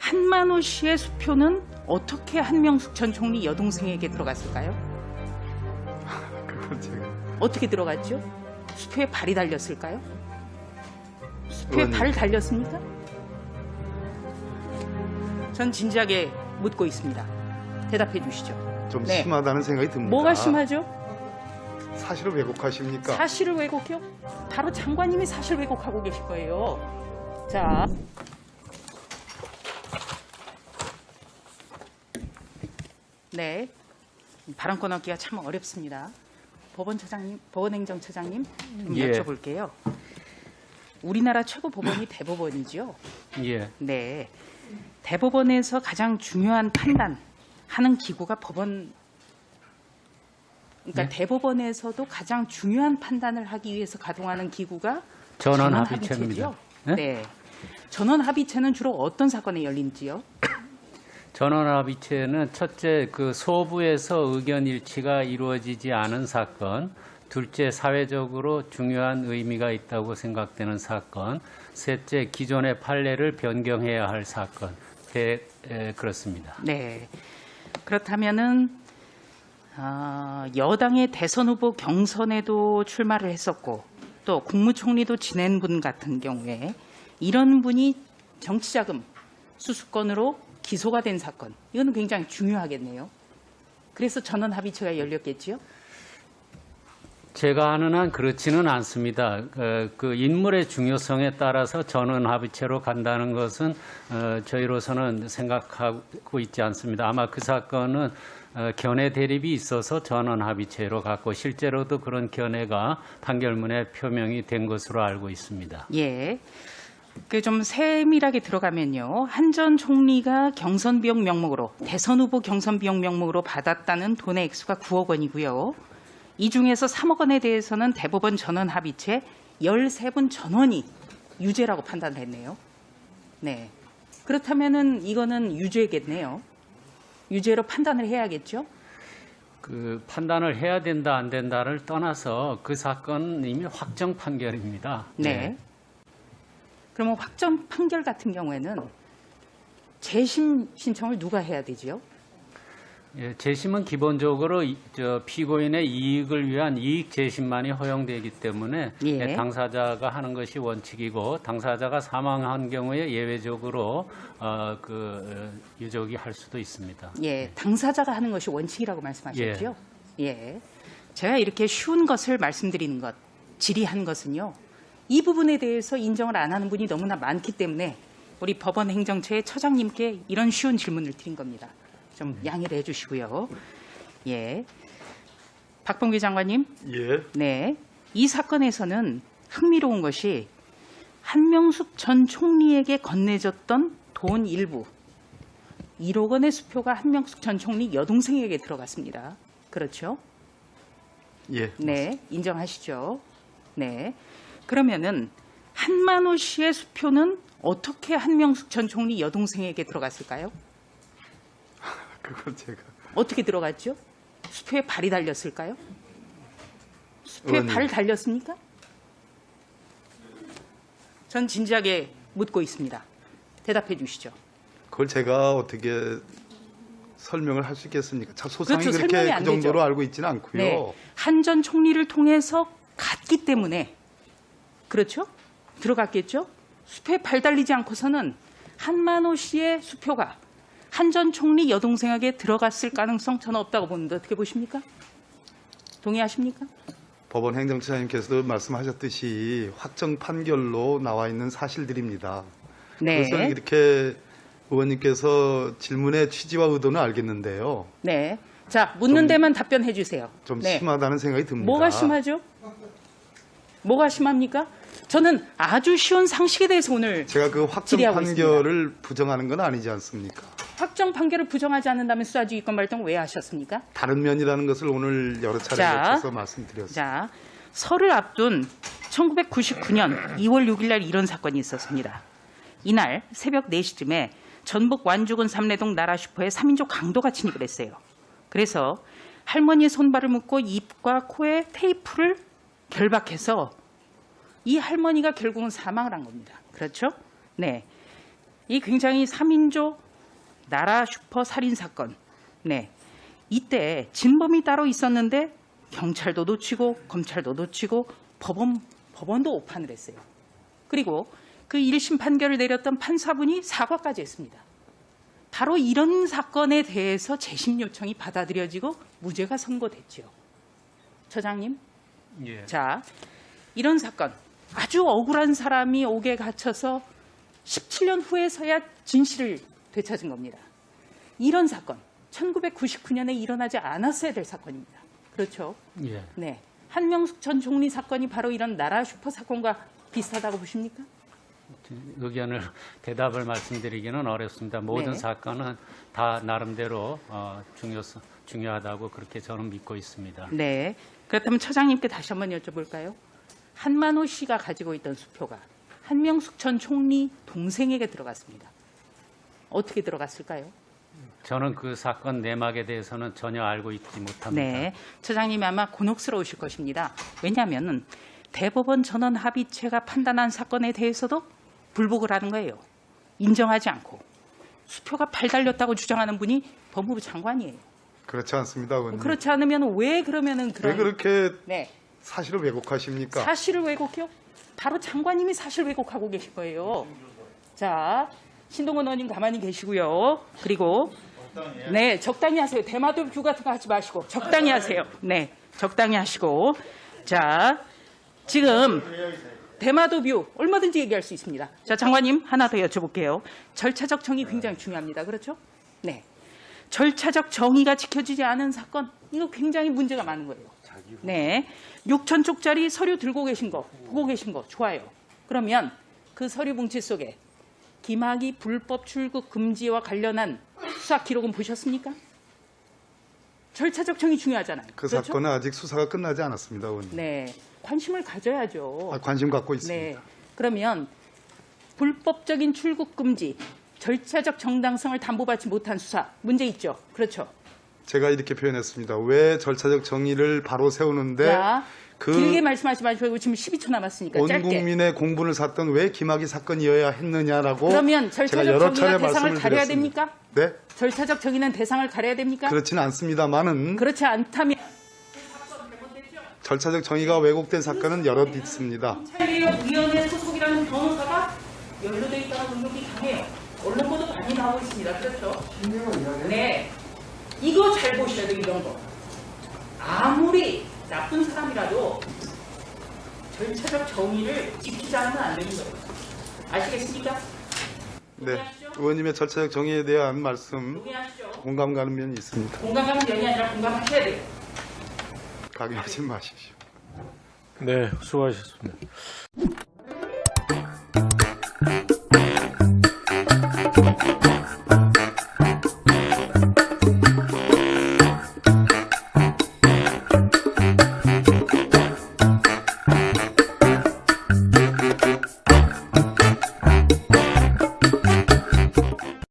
한만호 씨의 수표는 어떻게 한명숙 전 총리 여동생에게 들어갔을까요? 그건 제가 어떻게 들어갔죠? 수표에 발이 달렸을까요? 수표에 의원님. 발 달렸습니까? 전 진지하게 묻고 있습니다. 대답해 주시죠. 좀 네. 심하다는 생각이 듭니다. 뭐가 심하죠? 사실을 왜곡하십니까? 사실을 왜곡해요? 바로 장관님이 사실 왜곡하고 계실 거예요. 자, 네, 발언권 얻기가 참 어렵습니다. 법원처장님, 법원행정처장님 좀 예. 여쭤볼게요. 우리나라 최고 법원이 대법원이죠. 예, 네, 대법원에서 가장 중요한 판단하는 기구가 법원. 그러니까 네? 대법원에서도 가장 중요한 판단을 하기 위해서 가동하는 기구가 전원합의체입니다. 전원합의체죠. 네? 네. 전원합의체는 주로 어떤 사건에 열린지요? 전원합의체는 첫째, 그 소부에서 의견 일치가 이루어지지 않은 사건, 둘째, 사회적으로 중요한 의미가 있다고 생각되는 사건, 셋째, 기존의 판례를 변경해야 할 사건. 그렇습니다. 네. 그렇다면은 여당의 대선 후보 경선에도 출마를 했었고 또 국무총리도 지낸 분 같은 경우에 이런 분이 정치자금 수수건으로 기소가 된 사건, 이거는 굉장히 중요하겠네요. 그래서 전원합의체가 열렸겠지요? 제가 하는 한 그렇지는 않습니다. 그 인물의 중요성에 따라서 전원합의체로 간다는 것은 저희로서는 생각하고 있지 않습니다. 아마 그 사건은 견해 대립이 있어서 전원합의체로 갔고 실제로도 그런 견해가 판결문에 표명이 된 것으로 알고 있습니다. 예. 그 좀 세밀하게 들어가면요. 한 전 총리가 경선 비용 명목으로 대선 후보 경선 비용 명목으로 받았다는 돈의 액수가 9억 원이고요. 이 중에서 3억 원에 대해서는 대법원 전원 합의체 13분 전원이 유죄라고 판단을 했네요. 네. 그렇다면은 이거는 유죄겠네요. 유죄로 판단을 해야겠죠? 그 판단을 해야 된다 안 된다를 떠나서 그 사건은 이미 확정 판결입니다. 네. 그러면 확정 판결 같은 경우에는 재심 신청을 누가 해야 되지요? 예, 재심은 기본적으로 피고인의 이익을 위한 이익 재심만이 허용되기 때문에 예. 당사자가 하는 것이 원칙이고 당사자가 사망한 경우에 예외적으로 유족이 할 수도 있습니다. 예, 당사자가 하는 것이 원칙이라고 말씀하셨죠? 예. 제가 이렇게 쉬운 것을 말씀드리는 것, 질의한 것은요. 이 부분에 대해서 인정을 안 하는 분이 너무나 많기 때문에 우리 법원행정처의 처장님께 이런 쉬운 질문을 드린 겁니다. 좀 양해를 해주시고요. 예. 박범계 장관님. 예. 네. 이 사건에서는 흥미로운 것이 한명숙 전 총리에게 건네줬던 돈 일부 1억 원의 수표가 한명숙 전 총리 여동생에게 들어갔습니다. 그렇죠? 예. 네. 인정하시죠? 네. 그러면은 한만호 씨의 수표는 어떻게 한명숙 전 총리 여동생에게 들어갔을까요? 그건 제가 어떻게 들어갔죠? 수표에 발이 달렸을까요? 수표에 의원님. 발 달렸습니까? 전 진지하게 묻고 있습니다. 대답해 주시죠. 그걸 제가 어떻게 설명을 할 수 있겠습니까? 소상히 그렇죠. 그렇게 설명이 그 안 정도로 되죠. 알고 있지는 않고요. 네. 한 전 총리를 통해서 갔기 때문에 그렇죠? 들어갔겠죠? 수표에 발 달리지 않고서는 한만호 씨의 수표가 한 전 총리 여동생에게 들어갔을 가능성 저는 없다고 보는데 어떻게 보십니까? 동의하십니까? 법원 행정처장님께서도 말씀하셨듯이 확정 판결로 나와 있는 사실들입니다. 네. 그래서 이렇게 의원님께서 질문의 취지와 의도는 알겠는데요. 네. 자, 묻는 좀- 데만 답변해 주세요. 좀 네. 심하다는 생각이 듭니다. 뭐가 심하죠? 뭐가 심합니까? 저는 아주 쉬운 상식에 대해서 오늘 제가 그 확정 질의하고 판결을 부정하는 건 아니지 않습니까? 확정 판결을 부정하지 않는다면 수사지휘권 발동 왜 하셨습니까? 다른 면이라는 것을 오늘 여러 차례 자. 거쳐서 말씀드렸습니다. 자, 설을 앞둔 1999년 2월 6일 날 이런 사건이 있었습니다. 이날 새벽 4시쯤에 전북 완주군 삼례동 나라슈퍼에 3인조 강도가 침입을 했어요. 그래서 할머니의 손발을 묶고 입과 코에 테이프를 결박해서 이 할머니가 결국은 사망을 한 겁니다. 그렇죠? 네. 이 굉장히 3인조 나라 슈퍼 살인 사건. 네. 이때 진범이 따로 있었는데 경찰도 놓치고 검찰도 놓치고 법원도 오판을 했어요. 그리고 그 1심 판결을 내렸던 판사분이 사과까지 했습니다. 바로 이런 사건에 대해서 재심 요청이 받아들여지고 무죄가 선고됐죠. 처장님, 예. 자, 이런 사건 아주 억울한 사람이 옥에 갇혀서 17년 후에서야 진실을 되찾은 겁니다. 이런 사건 1999년에 일어나지 않았어야 될 사건입니다. 그렇죠? 예. 네. 한명숙 전 총리 사건이 바로 이런 나라 슈퍼 사건과 비슷하다고 보십니까? 의견을 대답을 말씀드리기는 어렵습니다. 모든 네. 사건은 다 나름대로 중요하다고 그렇게 저는 믿고 있습니다. 네. 그렇다면 처장님께 다시 한번 여쭤볼까요? 한만호 씨가 가지고 있던 수표가 한명숙 전 총리 동생에게 들어갔습니다. 어떻게 들어갔을까요? 저는 그 사건 내막에 대해서는 전혀 알고 있지 못합니다. 네. 처장님이 아마 곤혹스러우실 것입니다. 왜냐하면 대법원 전원 합의체가 판단한 사건에 대해서도 불복을 하는 거예요. 인정하지 않고. 수표가 팔달렸다고 주장하는 분이 법무부 장관이에요. 그렇지 않습니다, 의원님. 그렇지 않으면 왜 그러면은 왜 그렇게 네. 사실을 왜곡하십니까? 사실을 왜곡해요? 바로 장관님이 사실 왜곡하고 계신 거예요. 자, 신동원 의원님 가만히 계시고요. 그리고 네, 적당히 하세요. 대마도 뷰 같은 거 하지 마시고 적당히 하세요. 네, 적당히 하시고. 자, 지금 대마도 뷰 얼마든지 얘기할 수 있습니다. 자, 장관님 하나 더 여쭤볼게요. 절차적 정의 굉장히 중요합니다. 그렇죠? 네. 절차적 정의가 지켜지지 않은 사건, 이거 굉장히 문제가 많은 거예요. 네. 6,000쪽짜리 서류 들고 계신 거, 보고 계신 거 좋아요. 그러면 그 서류 뭉치 속에 김학의 불법 출국 금지와 관련한 수사 기록은 보셨습니까? 절차적 정의 중요하잖아요. 그 그렇죠? 사건은 아직 수사가 끝나지 않았습니다, 의원님. 네. 관심을 가져야죠. 관심 갖고 있습니다. 네. 그러면 불법적인 출국 금지, 절차적 정당성을 담보받지 못한 수사 문제 있죠. 그렇죠. 제가 이렇게 표현했습니다. 왜 절차적 정의를 바로 세우는데 자, 그 길게 말씀하지 마시고 지금 12초 남았으니까 온 짧게. 국민의 공분을 샀던 왜 김학의 사건이어야 했느냐라고 그러면 제가 절차적 여러 차례 정의는 대상을 말씀을 가려야 드렸습니다. 됩니까? 네? 절차적 정의는 대상을 가려야 됩니까? 그렇지는 않습니다만은 그렇지 않다면 절차적 정의가 왜곡된 사건은 여럿 있습니다. 검찰개혁위원회 소속이라는 변호사가 연루돼 있다는 의혹이 강해요. 언론 보도 많이 나오고 있습니다. 그렇죠? 네. 이거 잘 보셔야 돼요. 이런 거. 아무리 나쁜 사람이라도 절차적 정의를 지키지 않으면 안 되는 거예요. 아시겠습니까? 네, 의원님의 절차적 정의에 대한 말씀 동의하시죠? 공감 가는 면이 있습니다. 공감하는 면이 아니라 공감하셔야 돼요. 강요하지 마십시오. 네, 수고하셨습니다.